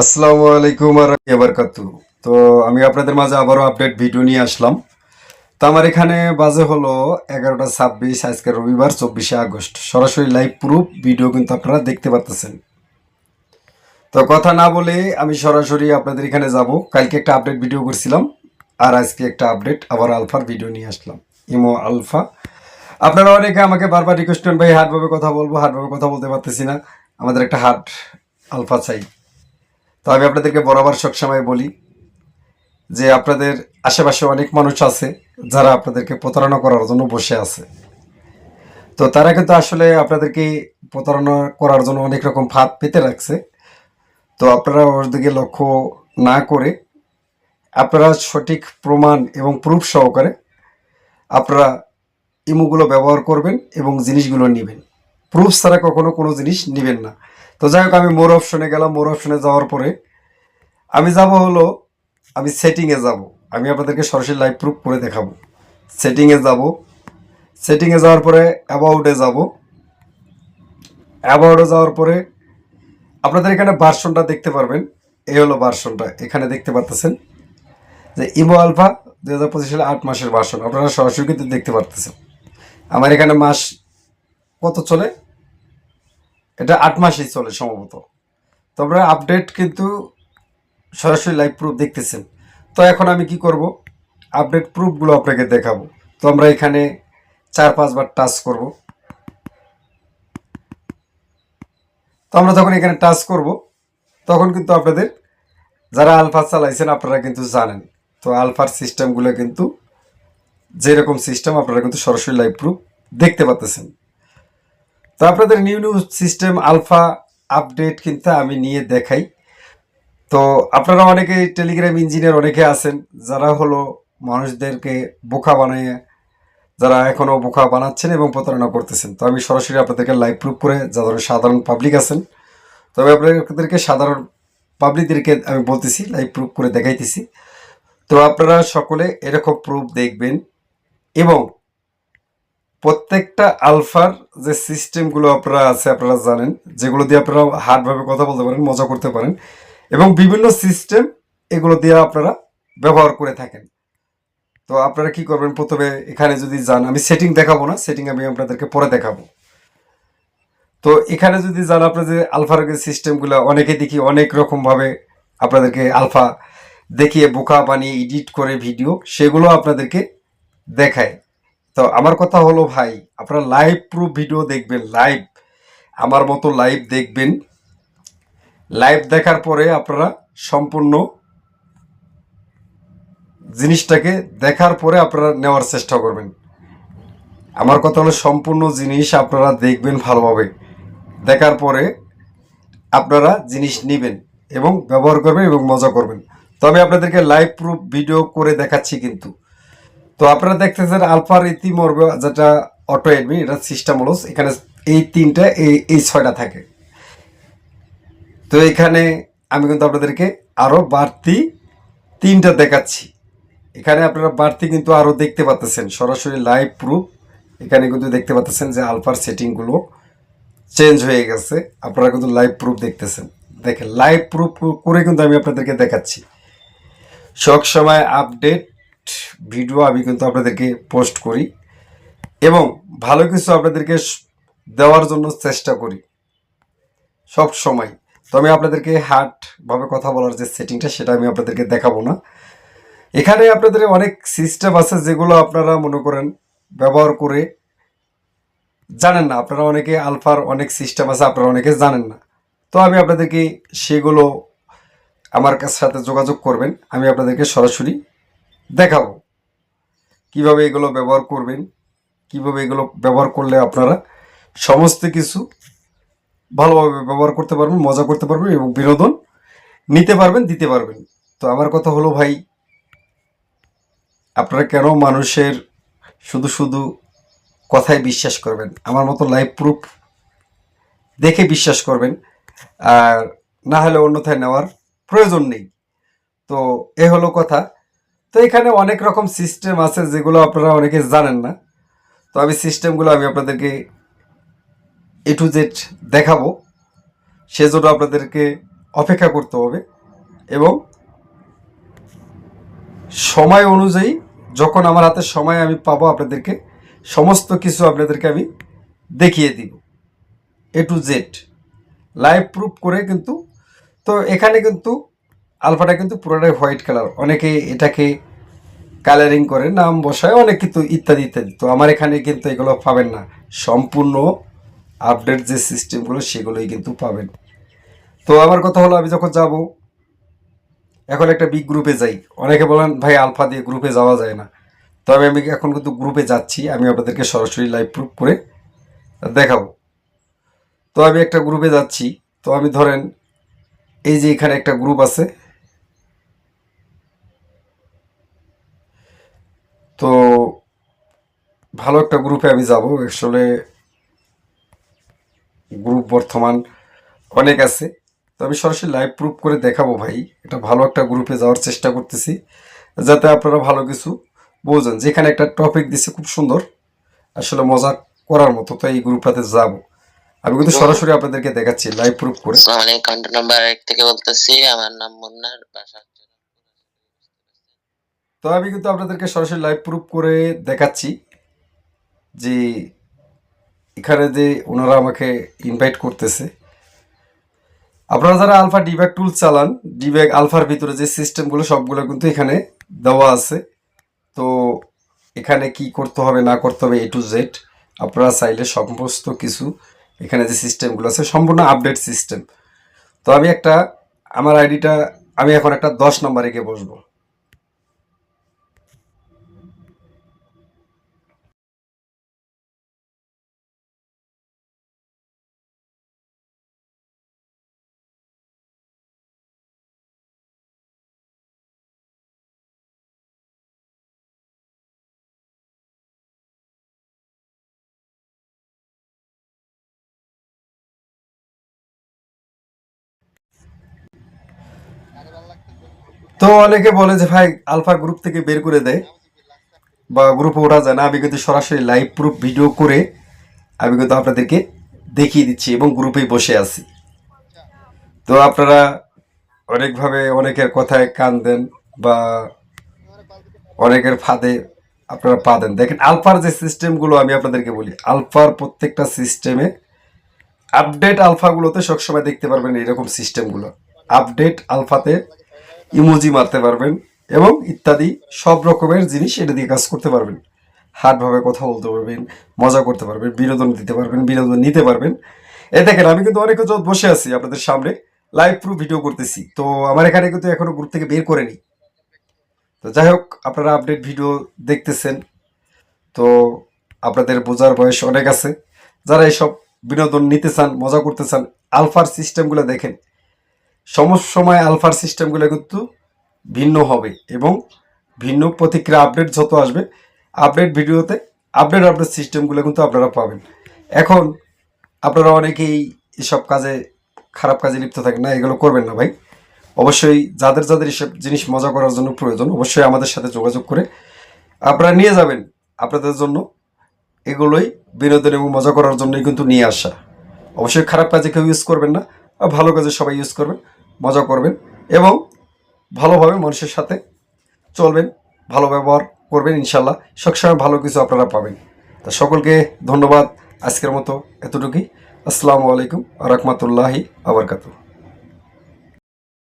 আসসালামু আলাইকুম আর বারাকাতু। তো আমি আপনাদের মাঝে আবারও আপডেট ভিডিও নিয়ে আসলাম। তো আমার এখানে বাজে হলো 11টা 26, আজকে রবিবার 24শে আগস্ট। সরাসরি লাইভ প্রুফ ভিডিও কিন্তু আপনারা দেখতে পাচ্ছেন। তো কথা না বলে আমি সরাসরি আপনাদের এখানে যাব। কালকে একটা আপডেট ভিডিও করছিলাম, আর আজকে একটা আপডেট আবার আলফার ভিডিও নিয়ে আসলাম। Imo alpha. আপনারা অনেকে আমাকে বারবার রিকোয়েস্ট করেন, ভাই হার্ডভাবে কথা বলবো, হার্ডভাবে কথা বলতে পারতেছি না, আমাদের একটা হার্ড আলফা চাই। তো আমি আপনাদেরকে বরাবর সবসময় বলি যে আপনাদের আশেপাশে অনেক মানুষ আছে যারা আপনাদেরকে প্রতারণা করার জন্য বসে আছে। তো তারা কিন্তু আসলে আপনাদেরকে প্রতারণা করার জন্য অনেক রকম ফাঁদ পেতে রাখছে। তো আপনারা ওর দিকে লক্ষ্য না করে আপনারা সঠিক প্রমাণ এবং প্রুফ সহকারে আপনারা ইমোগুলো ব্যবহার করবেন এবং জিনিসগুলো নেবেন। প্রুফ ছাড়া কখনো কোনো জিনিস নেবেন না। তো যাই হোক, আমি মোর অপশনে গেলাম। মোর অপশনে যাওয়ার পরে আমি যাব হলো, আমি সেটিংয়ে যাব। আমি আপনাদেরকে সরাসরি লাইভ প্রুফ করে দেখাবো। সেটিংয়ে যাব। সেটিংয়ে যাওয়ার পরে অ্যাবাউটে যাব। অ্যাবাউটে যাওয়ার পরে আপনাদের এখানে ভার্সনটা দেখতে পারবেন। এই হলো ভার্সনটা, এখানে দেখতে পারতেছেন যে ইমো আলফা 2025 সালে 8 মাসের ভার্সন। আপনারা সরাসরি কিন্তু দেখতে পারতেছেন। আমার এখানে মাস কত চলে, এটা 8 মাসই চলে সম্ভবত। তো আপনারা আপডেট কিন্তু সরাসরি লাইভ প্রুফ দেখতেছেন। তো এখন আমি কি করব, আপডেট প্রুফগুলো আপনাকে দেখাবো। তো আমরা এখানে 4-5 বার টাচ করব। তো আমরা যখন এখানে টাচ করব তখন কিন্তু আপনাদের যারা আলফা চালাইছেন আপনারা কিন্তু জানেন। তো আলফার সিস্টেমগুলো কিন্তু যেরকম সিস্টেম আপনারা কিন্তু সরাসরি লাইভ প্রুফ দেখতে পাচ্ছেন। তো আপনাদের new new system alpha update কিন্তু আমি নিয়ে দেখাই। তো আপনারা অনেকে টেলিগ্রাম ইঞ্জিনিয়ার অনেকে আছেন যারা হলো মানুষদেরকে বোকা বানিয়ে, যারা এখনও বোকা বানাচ্ছেন এবং প্রতারণা করতেছেন। তো আমি সরাসরি আপনাদেরকে লাইভ প্রুফ করে যারা সাধারণ পাবলিক আছেন, তবে আপনাদেরকে সাধারণ পাবলিকদেরকে আমি বলতেছি লাইভ প্রুফ করে দেখাইতেছি। তো আপনারা সকলে এরকম প্রুফ দেখবেন এবং প্রত্যেকটা আলফার যে সিস্টেমগুলো আপনারা আছে আপনারা জানেন, যেগুলো দিয়ে আপনারা হার্ডভাবে কথা বলতে পারেন, মজা করতে পারেন এবং বিভিন্ন সিস্টেম এগুলো দিয়ে আপনারা ব্যবহার করে থাকেন। তো আপনারা কি করবেন, প্রথমে এখানে যদি যান, আমি সেটিং দেখাবো না, সেটিং আমি আপনাদেরকে পরে দেখাবো। তো এখানে যদি যান, আপনার যে আলফার সিস্টেমগুলো অনেকে দেখি অনেক রকমভাবে আপনাদেরকে আলফা দেখিয়ে বোকা বানিয়ে এডিট করে ভিডিও সেগুলো আপনাদেরকে দেখায়। তো আমার কথা হলো ভাই, আপনারা লাইভ প্রুফ ভিডিও দেখবেন, লাইভ আমার মতো লাইভ দেখবেন। লাইভ দেখার পরে আপনারা সম্পূর্ণ জিনিসটাকে দেখার পরে আপনারা নেওয়ার চেষ্টা করবেন। আমার কথা হলো সম্পূর্ণ জিনিস আপনারা দেখবেন ভালোভাবে, দেখার পরে আপনারা জিনিস নেবেন এবং ব্যবহার করবেন এবং মজা করবেন। তো আমি আপনাদেরকে লাইভ প্রুফ ভিডিও করে দেখাচ্ছি কিন্তু। তো আপনারা দেখতেছেন আলফার ইতিমর্বে যেটা অটো অ্যাডমিন, এটা সিস্টেম হলো এখানে এই তিনটা এই ছয়টা থাকে। তো এখানে আমি কিন্তু আপনাদেরকে আরও বাড়তি তিনটা দেখাচ্ছি। এখানে আপনারা বাড়তি কিন্তু আরও দেখতে পাচ্ছেন সরাসরি লাইভ প্রুফ। এখানে কিন্তু দেখতে পাচ্ছেন যে আলফার সেটিংগুলো চেঞ্জ হয়ে গেছে। আপনারা কিন্তু লাইভ প্রুফ দেখতেছেন। দেখেন লাইভ প্রুফ করে কিন্তু আমি আপনাদেরকে দেখাচ্ছি। সব সময় আপডেট ভিডিও আমি কিন্তু আপনাদেরকে পোস্ট করি এবং ভালো কিছু আপনাদেরকে দেওয়ার জন্য চেষ্টা করি সব সময়। তো আমি আপনাদেরকে হার্ডভাবে কথা বলার যে সেটিংটা সেটা আমি আপনাদেরকে দেখাবো না। এখানে আপনাদের অনেক সিস্টেম আছে যেগুলো আপনারা মনে করেন ব্যবহার করে জানেন না। আপনারা অনেকে আলফার অনেক সিস্টেম আছে আপনারা অনেকে জানেন না। তো আমি আপনাদেরকে সেগুলো আমার সাথে যোগাযোগ করবেন, আমি আপনাদেরকে সরাসরি দেখাবো কিভাবে এগুলো ব্যবহার করবেন, কিভাবে এগুলো ব্যবহার করলে আপনারা সমস্ত কিছু ভালোভাবে ব্যবহার করতে পারবেন, মজা করতে পারবেন এবং বিনোদন নিতে পারবেন, দিতে পারবেন। তো আমার কথা হলো ভাই, আপনারা কেন মানুষের শুধু শুধু কথায় বিশ্বাস করবেন? আমার মতো লাইভ প্রুফ দেখে বিশ্বাস করবেন, আর না হলে অন্যথায় নেওয়ার প্রয়োজন নেই। তো এ হলো কথা। তো এখানে অনেক রকম সিস্টেম আছে যেগুলো আপনারা অনেকে জানেন না। তো আমি সিস্টেমগুলো আমি আপনাদেরকে A to Z দেখাবো, সেজন্য আপনাদেরকে অপেক্ষা করতে হবে এবং সময় অনুযায়ী যখন আমার হাতে সময় আমি পাবো আপনাদেরকে সমস্ত কিছু আপনাদেরকে আমি দেখিয়ে দিব এ টু জেড লাইভ প্রুফ করে কিন্তু। তো এখানে কিন্তু আলফাটা কিন্তু পুরোটাই হোয়াইট কালার, অনেকে এটাকে কালারিং করে নাম বসায় অনেক কিছু ইত্যাদি ইত্যাদি। তো আমার এখানে কিন্তু এগুলো পাবেন না, সম্পূর্ণ আপডেট যে সিস্টেমগুলো সেগুলোই কিন্তু পাবেন। তো আমার কথা হলো আমি যখন যাব এখন একটা বিগ গ্রুপে যাই, অনেকে বলেন ভাই আলফা দিয়ে গ্রুপে যাওয়া যায় না, তবে আমি এখন কিন্তু গ্রুপে যাচ্ছি, আমি আপনাদেরকে সরাসরি লাইভ প্রুফ করে দেখাবো। তো আমি একটা গ্রুপে যাচ্ছি, তো আমি ধরেন এই যে এখানে একটা গ্রুপ আছে, তো ভালো একটা গ্রুপে আমি যাব। আসলে গ্রুপ বর্তমান অনেক আছে, তো আমি সরাসরি লাইভ প্রুফ করে দেখাবো ভাই। এটা ভালো একটা গ্রুপে যাওয়ার চেষ্টা করতেছি যাতে আপনারা ভালো কিছু বোঝেন। যেখানে একটা টপিক দিছে খুব সুন্দর, আসলে মজা করার মতো, তো এই গ্রুপটাতে যাব। আমি কিন্তু সরাসরি আপনাদেরকে দেখাচ্ছি লাইভ প্রুফ করে। আসসালামু আলাইকুম, কন্ট্রোল নাম্বার 1 থেকে বলতেছি। আমার নাম মুন্নার, বাসা তো আমি কিন্তু আপনাদেরকে সরাসরি লাইভ প্রুফ করে দেখাচ্ছি যে এখানে যে ওনারা আমাকে ইনভাইট করতেছে। আপনারা যারা আলফা ডিব্যাগ টুল চালান, ডিব্যাগ আলফার ভিতরে যে সিস্টেমগুলো সবগুলো কিন্তু এখানে দেওয়া আছে। তো এখানে কি করতে হবে না করতে হবে এ টু জেড আপনারা চাইলে সমস্ত কিছু এখানে যে সিস্টেমগুলো আছে সম্পূর্ণ আপডেট সিস্টেম। তো আমি একটা আমার আইডিটা আমি এখন একটা 10 নম্বরে গিয়ে বসবো। তো অনেকে বলে যে ভাই আলফা গ্রুপ থেকে বের করে দেয় বা গ্রুপে ওঠা যায় না, আমি কিন্তু সরাসরি লাইভ প্রুফ ভিডিও করে আমি কিন্তু আপনাদেরকে দেখিয়ে দিচ্ছি এবং গ্রুপেই বসে আছি। তো আপনারা অনেকভাবে অনেকের কথায় কান দেন বা অনেকের ফাঁদে আপনারা পা দেন। দেখেন আলফার যে সিস্টেমগুলো আমি আপনাদেরকে বলি, আলফার প্রত্যেকটা সিস্টেমে আপডেট আলফাগুলোতে সবসময় দেখতে পারবেন এরকম সিস্টেমগুলো। আপডেট আলফাতে ইমোজি মারতে পারবেন এবং ইত্যাদি সব রকমের জিনিস এটা দিয়ে কাজ করতে পারবেন। হার্ডভাবে কথা বলতে পারবেন, মজা করতে পারবেন, বিনোদন দিতে পারবেন, বিনোদন নিতে পারবেন। এ দেখেন আমি কিন্তু অনেক বসে আছি আপনাদের সামনে লাইভ প্রুফ ভিডিও করতেছি। তো আমার এখানে কিন্তু এখনো গ্রুপ থেকে বের করেনি। তো যাই হোক আপনারা আপডেট ভিডিও দেখতেছেন, তো আপনাদের বোঝার বয়স অনেক আছে। যারা এসব বিনোদন নিতে চান, মজা করতে চান, আলফার সিস্টেমগুলো দেখেন। সময় আলফার সিস্টেমগুলো কিন্তু ভিন্ন হবে এবং ভিন্ন প্রতিক্রিয়া আপডেট যত আসবে আপডেট ভিডিওতে আপডেট সিস্টেমগুলো কিন্তু আপনারা পাবেন। এখন আপনারা অনেকেই এসব কাজে খারাপ কাজে লিপ্ত থাকেন না, এগুলো করবেন না ভাই। অবশ্যই যাদের যাদের এসব জিনিস মজা করার জন্য প্রয়োজন অবশ্যই আমাদের সাথে যোগাযোগ করে আপনারা নিয়ে যাবেন। আপনাদের জন্য এগুলোই বিনোদন এবং মজা করার জন্যই কিন্তু নিয়ে আসা। অবশ্যই খারাপ কাজে কেউ ইউজ করবেন না, আর ভালো কাজে সবাই ইউজ করবেন, মজা করবেন এবং ভালোভাবে মানুষের সাথে চলবেন, ভালো ব্যবহার করবেন, ইনশাল্লাহ সবসময় ভালো কিছু আপনারা পাবেন। তা সকলকে ধন্যবাদ, আজকের মতো এতটুকুই। আসসালামু আলাইকুম ওয়া রাহমাতুল্লাহি ওয়া বারাকাতুহু।